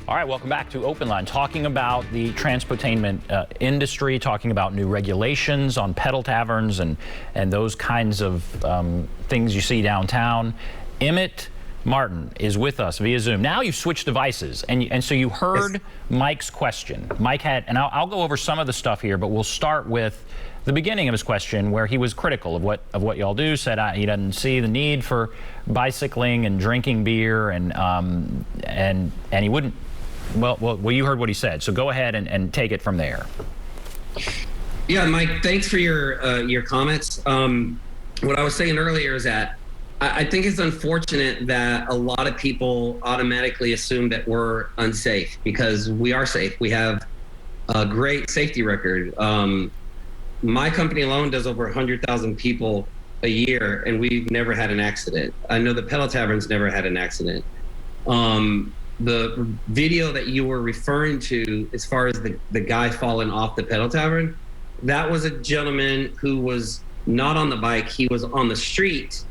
All right, welcome back to OpenLine, talking about the transpotainment industry, talking about new regulations on pedal taverns and those kinds of things you see downtown. Emmit Martin is with us via Zoom. Now you've switched devices, and so you heard Mike's question. Mike had, and I'll go over some of the stuff here, but we'll start with the beginning of his question, where he was critical of what y'all do. Said he doesn't see the need for bicycling and drinking beer, and he wouldn't. Well, you heard what he said. So go ahead and take it from there. Yeah, Mike, thanks for your comments. What I was saying earlier is that I think it's unfortunate that a lot of people automatically assume that we're unsafe, because we are safe. We have a great safety record. My company alone does over 100,000 people a year, and we've never had an accident. I know the pedal tavern's never had an accident. The video that you were referring to, as far as the guy falling off the pedal tavern, that was a gentleman who was not on the bike. He was on the street.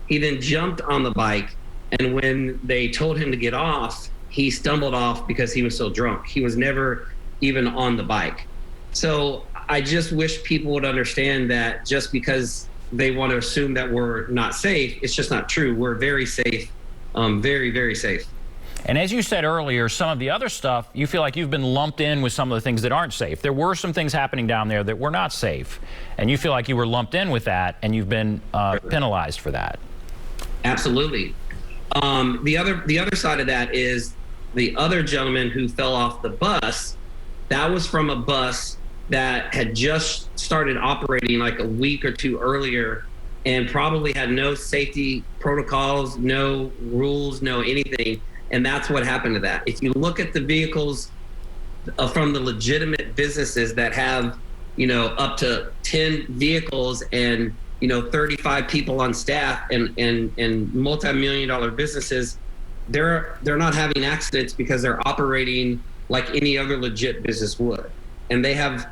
He then jumped on the bike, and when they told him to get off, he stumbled off because he was so drunk. He was never even on the bike. So I just wish people would understand that just because they want to assume that we're not safe, it's just not true. We're very safe, very, very safe. And as you said earlier, some of the other stuff, you feel like you've been lumped in with some of the things that aren't safe. There were some things happening down there that were not safe, and you feel like you were lumped in with that, and you've been penalized for that. Absolutely. The other side of that is the other gentleman who fell off the bus. That was from a bus that had just started operating like a week or two earlier, and probably had no safety protocols, no rules, no anything. And that's what happened to that. If you look at the vehicles from the legitimate businesses that have, up to 10 vehicles and, 35 people on staff and multi-million-dollar businesses, they're not having accidents because they're operating like any other legit business would. And they have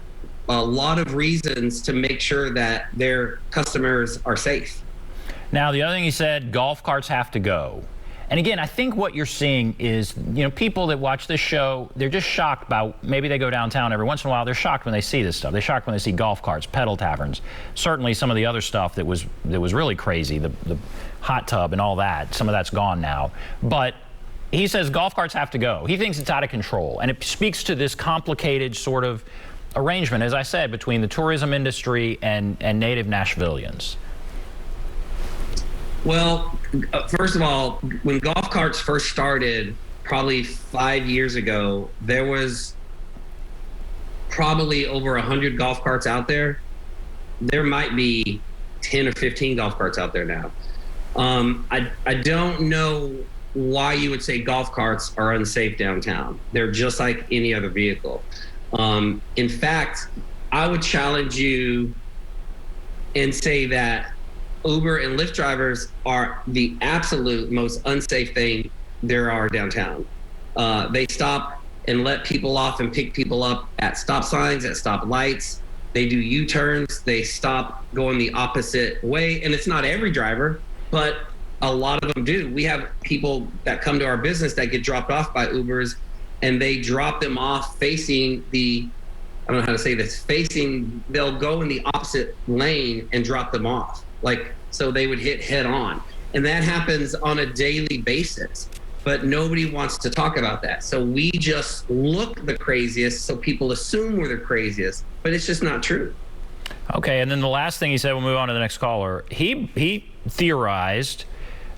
a lot of reasons to make sure that their customers are safe. Now, the other thing he said, golf carts have to go. And again, I think what you're seeing is, people that watch this show, they're just shocked by, maybe they go downtown every once in a while, they're shocked when they see this stuff. They're shocked when they see golf carts, pedal taverns, certainly some of the other stuff that was really crazy, the hot tub and all that. Some of that's gone now. But he says golf carts have to go. He thinks it's out of control. And it speaks to this complicated sort of arrangement, as I said, between the tourism industry and native Nashvillians. Well, first of all, when golf carts first started, probably 5 years ago, there was probably over 100 golf carts out there. There might be 10 or 15 golf carts out there now. I don't know why you would say golf carts are unsafe downtown. They're just like any other vehicle. In fact, I would challenge you and say that Uber and Lyft drivers are the absolute most unsafe thing there are downtown. They stop and let people off and pick people up at stop signs, at stop lights. They do U-turns. They stop going the opposite way. And it's not every driver, but a lot of them do. We have people that come to our business that get dropped off by Ubers, and they drop them off facing I don't know how to say this, they'll go in the opposite lane and drop them off. So they would hit head on. And that happens on a daily basis, but nobody wants to talk about that. So we just look the craziest, so people assume we're the craziest, but it's just not true. Okay, and then the last thing he said, we'll move on to the next caller. He theorized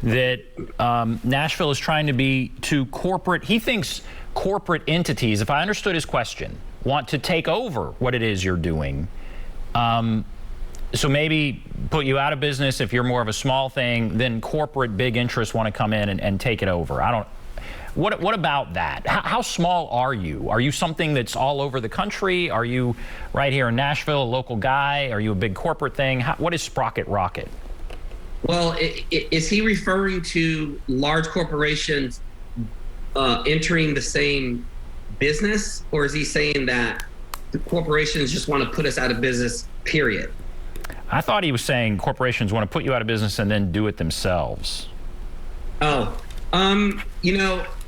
that Nashville is trying to be too corporate. He thinks corporate entities, if I understood his question, want to take over what it is you're doing. So maybe put you out of business if you're more of a small thing, then corporate big interests want to come in and take it over. What about that? How small are you? Are you something that's all over the country? Are you right here in Nashville, a local guy? Are you a big corporate thing? What is Sprocket Rocket? Well, is he referring to large corporations entering the same business, or is he saying that the corporations just want to put us out of business, period? I thought he was saying corporations want to put you out of business and then do it themselves.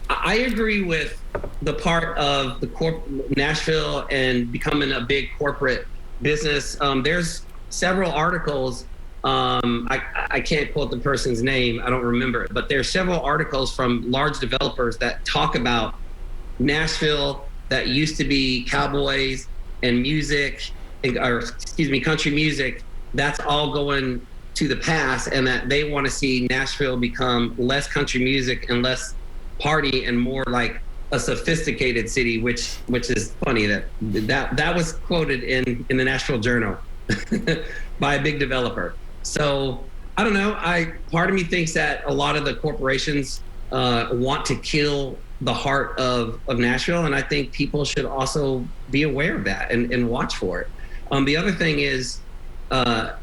I agree with the part of the Nashville and becoming a big corporate business, there's several articles. I can't quote the person's name. I don't remember it, but there's several articles from large developers that talk about Nashville that used to be cowboys and music, or excuse me, country music. That's all going to the past, and that they want to see Nashville become less country music and less party and more like a sophisticated city, which is funny that was quoted in the Nashville Journal by a big developer. So I don't know. Part of me thinks that a lot of the corporations want to kill the heart of Nashville, and I think people should also be aware of that and watch for it. The other thing is the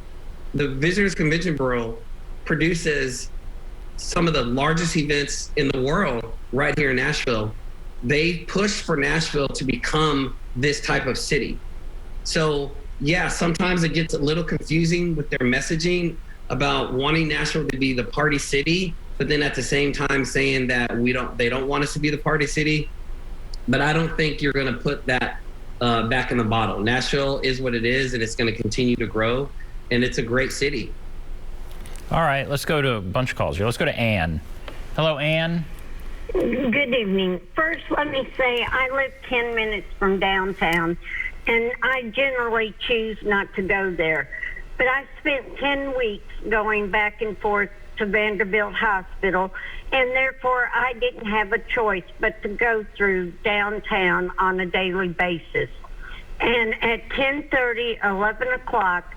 Visitors Convention Bureau produces some of the largest events in the world right here in Nashville. They push for Nashville to become this type of city. So yeah, sometimes it gets a little confusing with their messaging about wanting Nashville to be the party city, but then at the same time saying that they don't want us to be the party city. But I don't think you're going to put that back in the bottle. Nashville is what it is, and it's going to continue to grow, and it's a great city. All right, let's go to a bunch of calls here. Let's go to Ann. Hello, Ann. Good evening. First, let me say I live 10 minutes from downtown, and I generally choose not to go there. But I spent 10 weeks going back and forth to Vanderbilt Hospital, and therefore I didn't have a choice but to go through downtown on a daily basis. And at 10:30, 11 o'clock,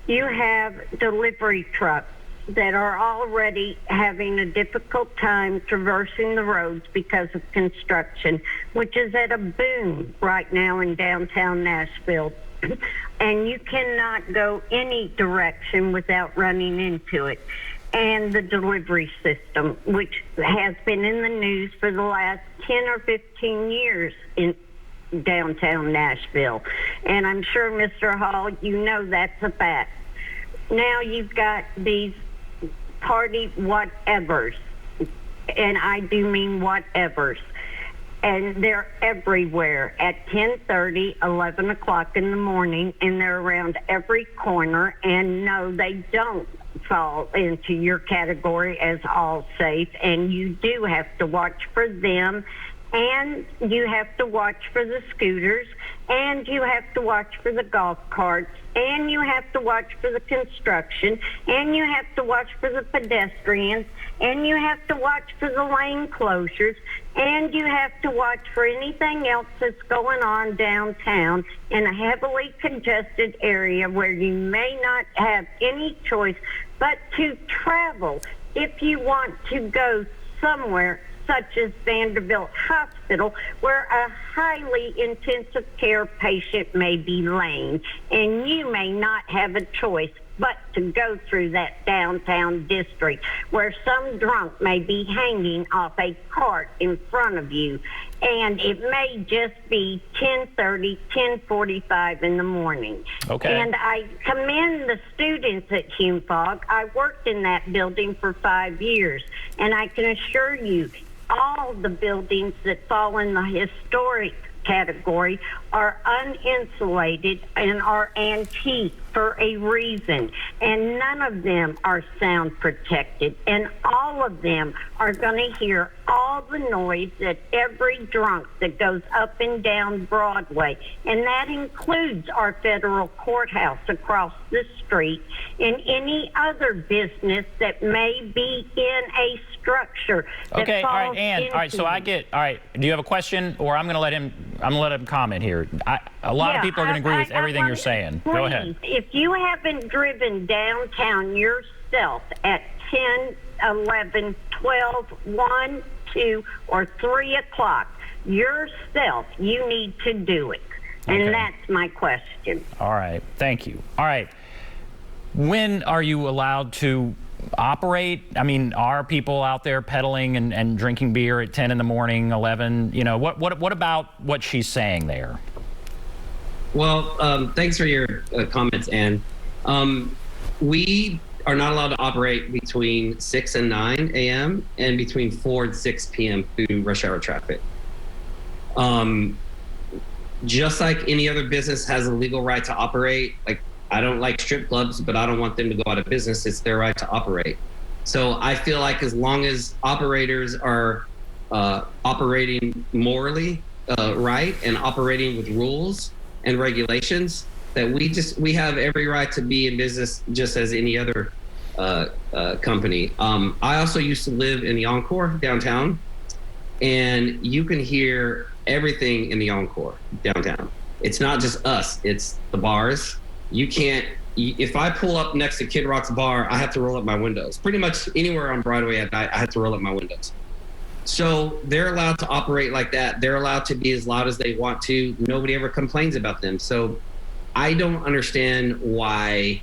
you have delivery trucks that are already having a difficult time traversing the roads because of construction, which is at a boom right now in downtown Nashville. And you cannot go any direction without running into it. And the delivery system, which has been in the news for the last 10 or 15 years in downtown Nashville. And I'm sure, Mr. Hall, you know that's a fact. Now you've got these party whatevers, and I do mean whatevers, and they're everywhere at 10:30, 11 o'clock in the morning, and they're around every corner. And no, they don't fall into your category as all safe, and you do have to watch for them, and you have to watch for the scooters, and you have to watch for the golf carts, and you have to watch for the construction, and you have to watch for the pedestrians, and you have to watch for the lane closures, and you have to watch for anything else that's going on downtown in a heavily congested area where you may not have any choice but to travel if you want to go somewhere such as Vanderbilt Hospital, where a highly intensive care patient may be laying, and you may not have a choice but to go through that downtown district where some drunk may be hanging off a cart in front of you, and it may just be 10:30, 10:45 in the morning. Okay. And I commend the students at HumeFog. I worked in that building for 5 years, and I can assure you, all the buildings that fall in the historic category are uninsulated and are antique for a reason, and none of them are sound protected, and all of them are going to hear all the noise that every drunk that goes up and down Broadway, and that includes our federal courthouse across the street and any other business that may be in a structure that Okay, all falls right, Ann. All right, so all right, do you have a question, or I'm going to let him comment here. A lot of people are going to agree with everything you're saying. Please, go ahead. if you haven't driven downtown yourself at 10, 11, 12, 1, 2, or 3 o'clock yourself, you need to do it. Okay. And that's my question. All right, thank you. All right, when are you allowed to operate? I mean, are people out there peddling and drinking beer at 10 in the morning, 11? You know, what about what she's saying there? Well, thanks for your comments, Ann. We are not allowed to operate between 6 and 9 a.m. and between 4 and 6 p.m. through rush hour traffic. Just like any other business has a legal right to operate, like I don't like strip clubs, but I don't want them to go out of business. It's their right to operate. So I feel like as long as operators are operating morally right and operating with rules and regulations, that we have every right to be in business just as any other company. I also used to live in the Encore downtown, and you can hear everything in the Encore downtown. It's not just us, it's the bars. You can't, if I pull up next to Kid Rock's bar, I have to roll up my windows. Pretty much anywhere on Broadway at night, I have to roll up my windows. So they're allowed to operate like that. They're allowed to be as loud as they want to. Nobody ever complains about them. So I don't understand why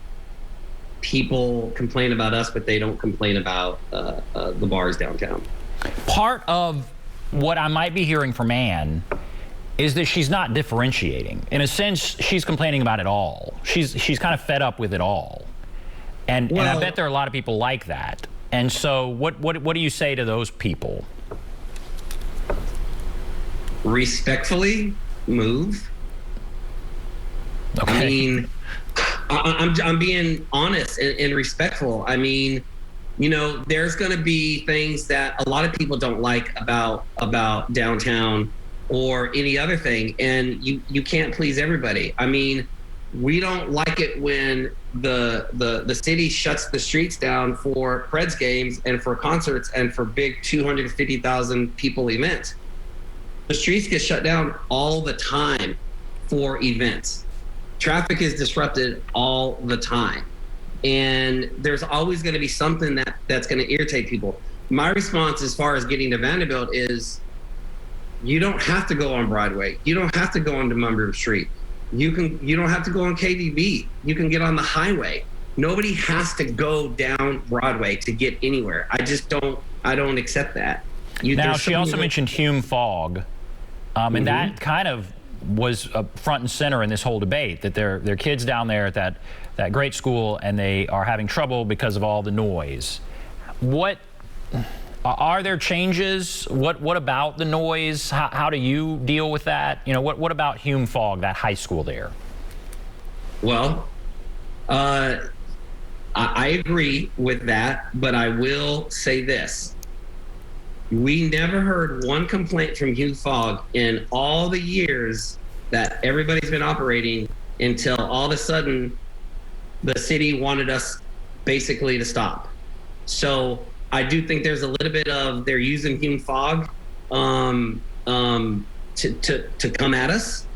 people complain about us, but they don't complain about the bars downtown. Part of what I might be hearing from Ann is that she's not differentiating. In a sense, she's complaining about it all. She's kind of fed up with it all. And I bet there are a lot of people like that. And so what do you say to those people? Respectfully move. Okay. I mean, I'm being honest and respectful. I mean, you know, there's going to be things that a lot of people don't like about downtown or any other thing, and you can't please everybody. I mean, we don't like it when the city shuts the streets down for Preds games and for concerts and for big 250,000 people events. The streets get shut down all the time for events. Traffic is disrupted all the time. And there's always going to be something that's going to irritate people. My response as far as getting to Vanderbilt is, you don't have to go on Broadway. You don't have to go onto Munro Street. You don't have to go on KDB. You can get on the highway. Nobody has to go down Broadway to get anywhere. I don't accept that. Now, she also mentioned Hume Fog, and that kind of was front and center in this whole debate, that there are kids down there at that great school, and they are having trouble because of all the noise. What are there changes? What about the noise? How do you deal with that? You know, what about Hume Fog, that high school there? Well, I agree with that, but I will say this. We never heard one complaint from Hume Fog in all the years that everybody's been operating until all of a sudden the city wanted us basically to stop. So I do think there's a little bit of they're using Hume Fog to come at us.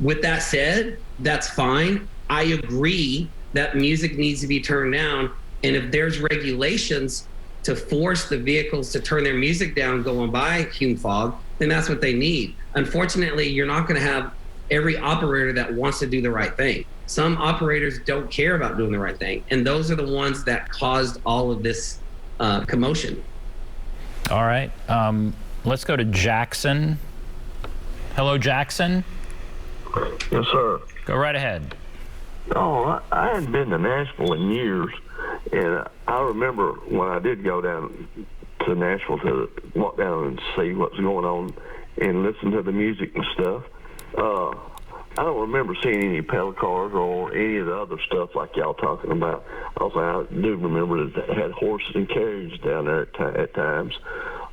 With that said, that's fine. I agree that music needs to be turned down. And if there's regulations to force the vehicles to turn their music down going by Hume Fog, then that's what they need. Unfortunately, you're not going to have every operator that wants to do the right thing. Some operators don't care about doing the right thing. And those are the ones that caused all of this commotion. All right. Let's go to Jackson. Hello, Jackson. Yes, sir. Go right ahead. Oh, I hadn't been to Nashville in years, and I remember when I did go down to Nashville to walk down and see what's going on and listen to the music and stuff. I don't remember seeing any pedal cars or any of the other stuff like y'all talking about. Also, I do remember that they had horses and carriages down there at times.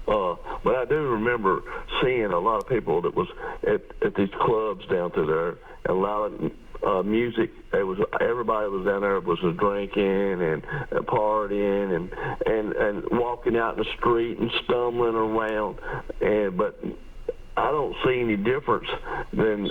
But I do remember seeing a lot of people that was at these clubs down through there, and a lot of music. Everybody was down there was drinking and partying and walking out in the street and stumbling around. But I don't see any difference than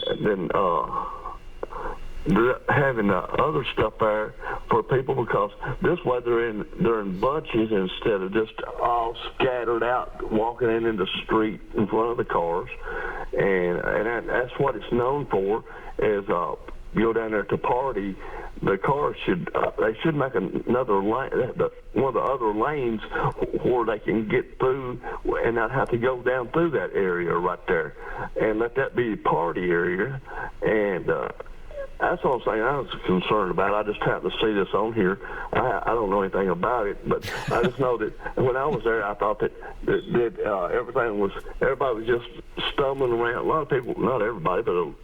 having other stuff there for people, because this way they're in bunches instead of just all scattered out walking in the street in front of the cars, and that's what it's known for. Is you go down there to party, the cars should make another lane, one of the other lanes where they can get through and not have to go down through that area right there, and let that be the party area, and That's what I'm saying. I was concerned about. I just happened to see this on here. I don't know anything about it, but I just know that when I was there, I thought that everybody was just stumbling around. A lot of people, not everybody, but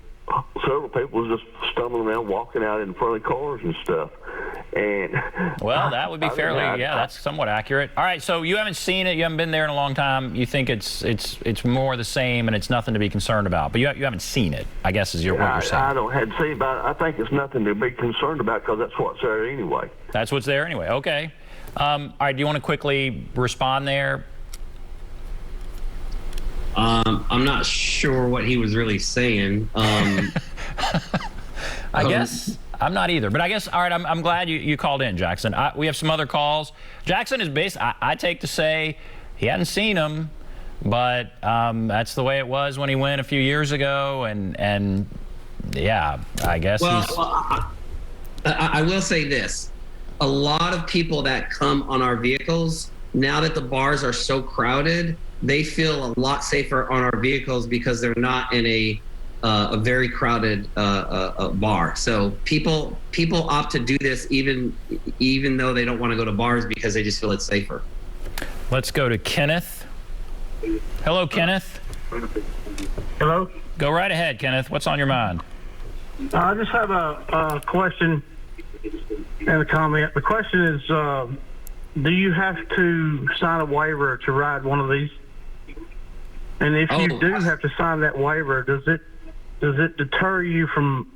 several people was just stumbling around, walking out in front of cars and stuff. And well, that would be that's somewhat accurate. All right, so you haven't seen it, you haven't been there in a long time. You think it's more the same, and it's nothing to be concerned about. But you haven't seen it, I guess, is what you're saying. I don't have to see, but I think it's nothing to be concerned about because that's what's there anyway. That's what's there anyway. Okay. All right. Do you want to quickly respond there? I'm not sure what he was really saying. I guess I'm not either, but I guess, all right, I'm glad you called in, Jackson. We have some other calls. Jackson is I take to say he hadn't seen him, but that's the way it was when he went a few years ago, and yeah, I guess I will say this. A lot of people that come on our vehicles, now that the bars are so crowded, they feel a lot safer on our vehicles because they're not in a very crowded bar. So people opt to do this even though they don't want to go to bars because they just feel it's safer. Let's go to Kenneth. Hello, Kenneth. Hello. Go right ahead, Kenneth. What's on your mind? I just have a question and a comment. The question is, do you have to sign a waiver to ride one of these? And if you do have to sign that waiver, does it deter you from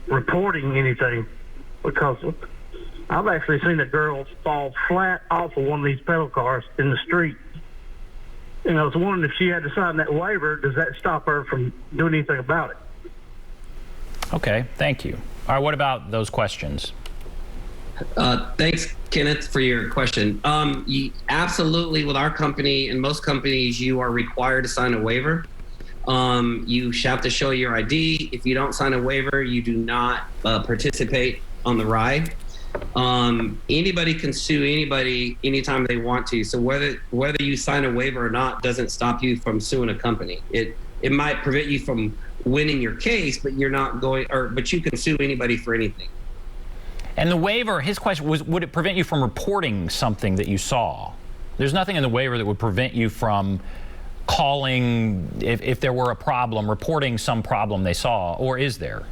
reporting anything? Because I've actually seen a girl fall flat off of one of these pedal cars in the street. And I was wondering if she had to sign that waiver, does that stop her from doing anything about it? Okay, thank you. All right, what about those questions? Thanks, Kenneth, for your question. Absolutely, with our company and most companies, you are required to sign a waiver. You have to show your ID. If you don't sign a waiver, you do not participate on the ride. Anybody can sue anybody anytime they want to. So whether you sign a waiver or not doesn't stop you from suing a company. It might prevent you from winning your case, but but you can sue anybody for anything. And the waiver, his question was, would it prevent you from reporting something that you saw? There's nothing in the waiver that would prevent you from calling, if there were a problem, reporting some problem they saw, or is there?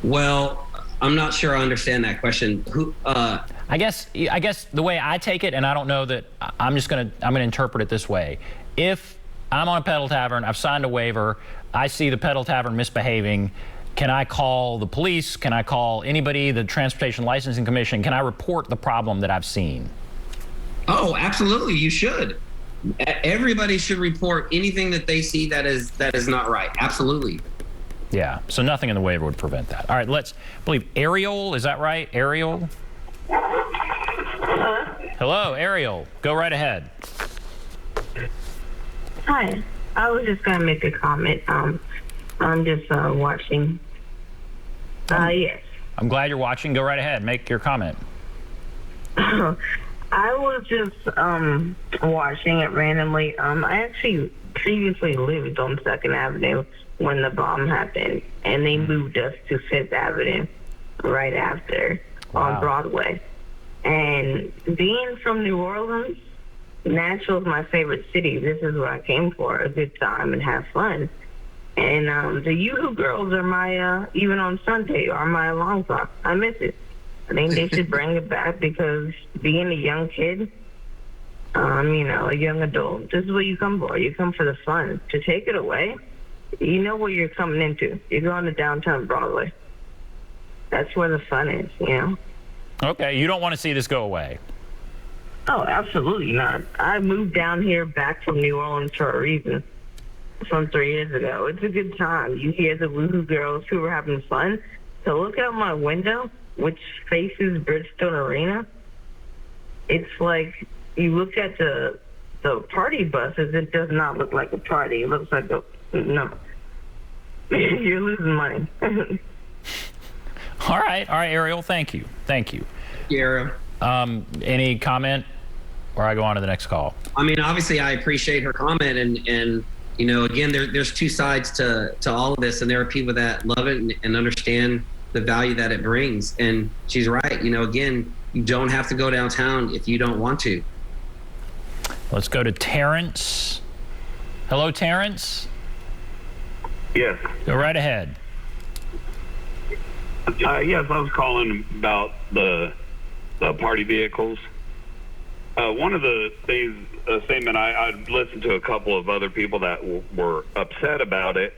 Well, I'm not sure I understand that question. I guess the way I take it, and I don't know that, I'm gonna interpret it this way. If I'm on a pedal tavern, I've signed a waiver, I see the pedal tavern misbehaving, can I call the police? Can I call anybody, the Transportation Licensing Commission? Can I report the problem that I've seen? Oh, absolutely, you should. Everybody should report anything that they see that is not right. Absolutely. Yeah, so nothing in the waiver would prevent that. All right, let's believe Ariel, is that right? Ariel? Hello, Ariel. Go right ahead. Hi. I was just going to make a comment. I'm just watching. Yes. I'm glad you're watching. Go right ahead. Make your comment. I was just watching it randomly. I actually previously lived on 2nd Avenue when the bomb happened, and they moved us to 5th Avenue right after on Broadway. And being from New Orleans, Nashville is my favorite city. This is where I came for a good time and have fun. And the Yoo-Hoo Girls are my, even on Sunday, are my alarm clock. I miss it. I think they should bring it back because being a young kid, a young adult, this is what you come for. You come for the fun. To take it away, you know what you're coming into. You're going to downtown Broadway. That's where the fun is, Okay, you don't want to see this go away. Oh, absolutely not. I moved down here back from New Orleans for a reason. From 3 years ago. It's a good time. You hear the Woohoo Girls who were having fun. So look out my window, which faces Bridgestone Arena. It's like you look at the party buses, it does not look like a party. It looks like no. You're losing money. All right, Ariel, thank you. Ariel. Any comment, or I go on to the next call? I mean, obviously, I appreciate her comment, and again, there's two sides to all of this, and there are people that love it and understand the value that it brings. And she's right. Again, you don't have to go downtown if you don't want to. Let's go to Terrence. Hello, Terrence. Yes. Go right ahead. Yes, I was calling about the party vehicles. One of the things, a statement, I listened to a couple of other people that were upset about it,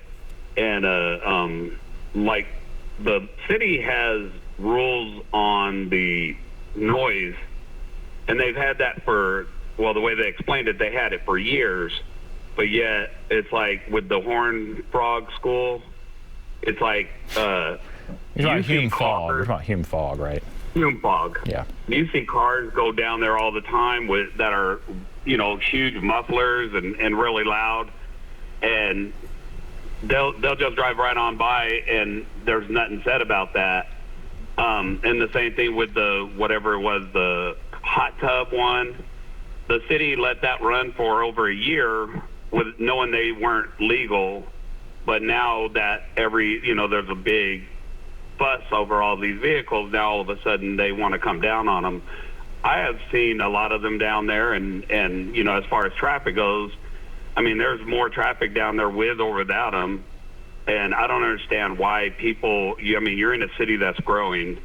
and like the city has rules on the noise, and they've had that for, well, the way they explained it, they had it for years, but yet it's like with the Horn Frog School, it's like You're talking Hume Fog. You're talking Hume Fog, right? Hume Fog. Yeah. You see cars go down there all the time that are, huge mufflers and really loud, and they'll just drive right on by, and there's nothing said about that. And the same thing with whatever it was, the hot tub one. The city let that run for over a year with knowing they weren't legal, but now that there's a big fuss over all these vehicles, now all of a sudden they want to come down on them. I have seen a lot of them down there, and as far as traffic goes, I mean, there's more traffic down there with or without them, and I don't understand why people, you're in a city that's growing,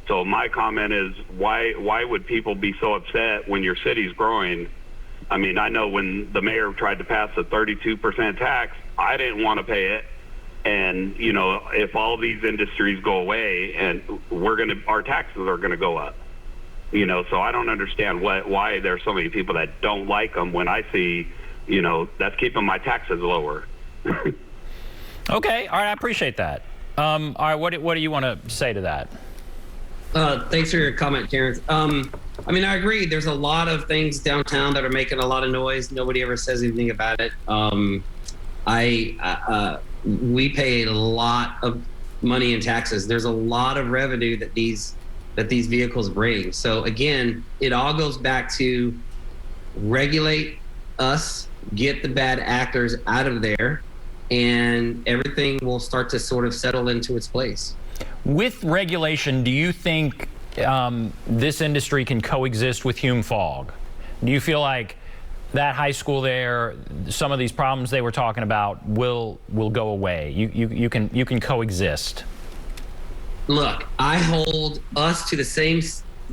so my comment is, why would people be so upset when your city's growing? I mean, I know when the mayor tried to pass a 32% tax, I didn't want to pay it. And, if all these industries go away, and our taxes are going to go up, so I don't understand why there's so many people that don't like them when I see, that's keeping my taxes lower. Okay. All right. I appreciate that. All right. What do you want to say to that? Thanks for your comment, Terrence. I agree. There's a lot of things downtown that are making a lot of noise. Nobody ever says anything about it. We pay a lot of money in taxes. There's a lot of revenue that these vehicles bring. So again, it all goes back to regulate us, get the bad actors out of there, and everything will start to sort of settle into its place. With regulation, do you think this industry can coexist with Hume Fog? Do you feel like that high school there, some of these problems they were talking about will go away? You can coexist. Look, I hold us to the same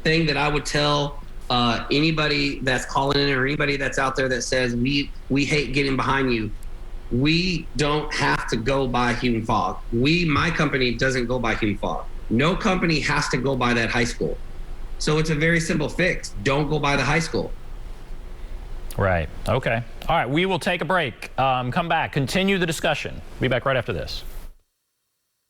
thing that I would tell anybody that's calling in or anybody that's out there that says we hate getting behind you. We don't have to go by Hume Fog. My company doesn't go by Hume Fog. No company has to go by that high school. So it's a very simple fix. Don't go by the high school. Right. Okay. All right. We will take a break. Come back. Continue the discussion. Be back right after this.